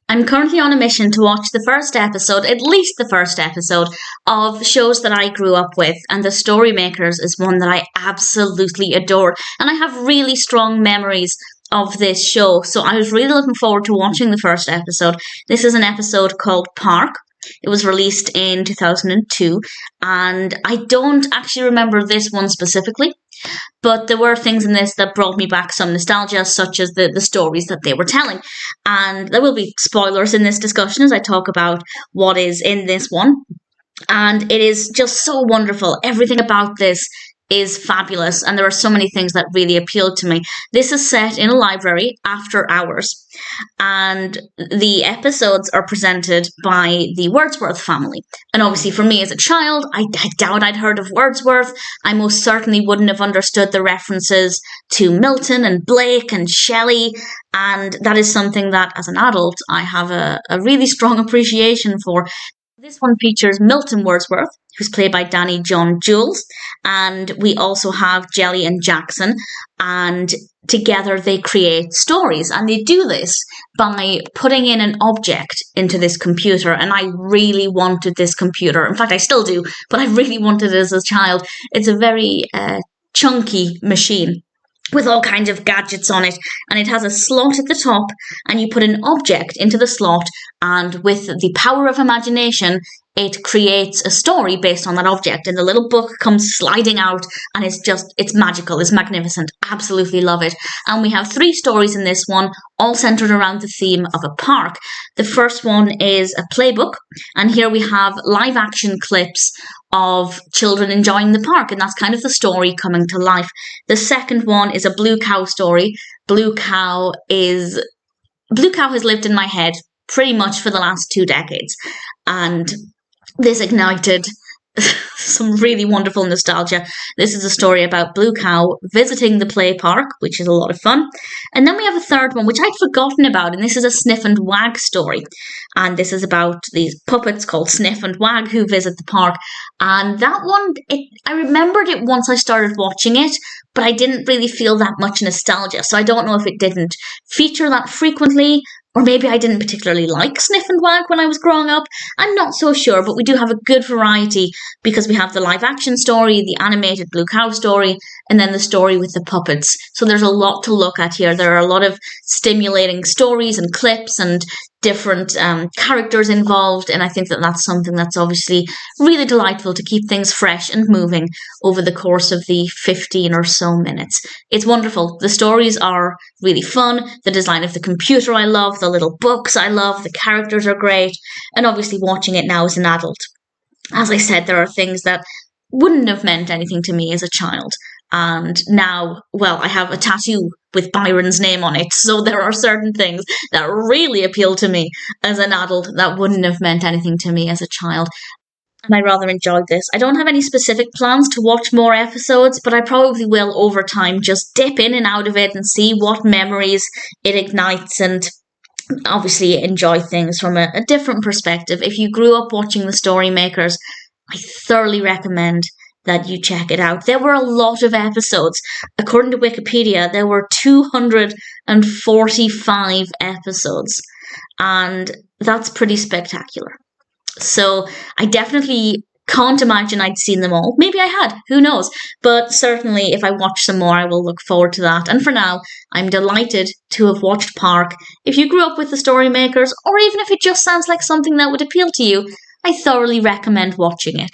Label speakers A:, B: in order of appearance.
A: I'm currently on a mission to watch the first episode, at least the first episode, of shows that I grew up with, and The Storymakers is one that I absolutely adore. And I have really strong memories of this show, so I was really looking forward to watching the first episode. This is an episode called Park. It was released in 2002, and I don't actually remember this one specifically, but there were things in this that brought me back some nostalgia, such as the stories that they were telling. And there will be spoilers in this discussion as I talk about what is in this one. And it is just so wonderful. Everything about this is fabulous, and there are so many things that really appealed to me. This is set in a library after hours, and the episodes are presented by the Wordsworth family. And obviously for me as a child, I doubt I'd heard of Wordsworth. I most certainly wouldn't have understood the references to Milton and Blake and Shelley, and that is something that as an adult I have a really strong appreciation for. This one features Milton Wordsworth, who's played by John-Jules, and we also have Jelly and Jackson, and together they create stories, and they do this by putting in an object into this computer, and I really wanted this computer. In fact, I still do, but I really wanted it as a child. It's a very chunky machine with all kinds of gadgets on it, and it has a slot at the top, and you put an object into the slot, and with the power of imagination, it creates a story based on that object, and the little book comes sliding out, and it's magical, it's magnificent. Absolutely love it. And we have 3 stories in this one, all centered around the theme of a park. The first one is a playbook, and here we have live action clips of children enjoying the park, and that's kind of the story coming to life. The second one is a blue cow story. Blue cow has lived in my head pretty much for the last 2 decades, and this ignited some really wonderful nostalgia. This is a story about Blue Cow visiting the play park, which is a lot of fun. And then we have a third one, which I'd forgotten about, and this is a Sniff and Wag story. And this is about these puppets called Sniff and Wag who visit the park. And that one, I remembered it once I started watching it, but I didn't really feel that much nostalgia. So I don't know if it didn't feature that frequently, or maybe I didn't particularly like Sniff and Wag when I was growing up. I'm not so sure, but we do have a good variety because we have the live action story, the animated Blue Cow story, and then the story with the puppets. So there's a lot to look at here. There are a lot of stimulating stories and clips and different characters involved, and I think that that's something that's obviously really delightful to keep things fresh and moving over the course of the 15 or so minutes. It's wonderful. The stories are really fun. The design of the computer I love. The little books I love. The characters are great. And obviously watching it now as an adult, as I said, there are things that wouldn't have meant anything to me as a child. And now, well, I have a tattoo with Byron's name on it, so there are certain things that really appeal to me as an adult that wouldn't have meant anything to me as a child. And I rather enjoyed this. I don't have any specific plans to watch more episodes, but I probably will over time just dip in and out of it and see what memories it ignites, and obviously enjoy things from a different perspective. If you grew up watching The Storymakers, I thoroughly recommend that you check it out. There were a lot of episodes. According to Wikipedia, there were 245 episodes, and that's pretty spectacular. So I definitely can't imagine I'd seen them all. Maybe I had, who knows? But certainly if I watch some more, I will look forward to that. And for now, I'm delighted to have watched Park. If you grew up with The Storymakers, or even if it just sounds like something that would appeal to you, I thoroughly recommend watching it.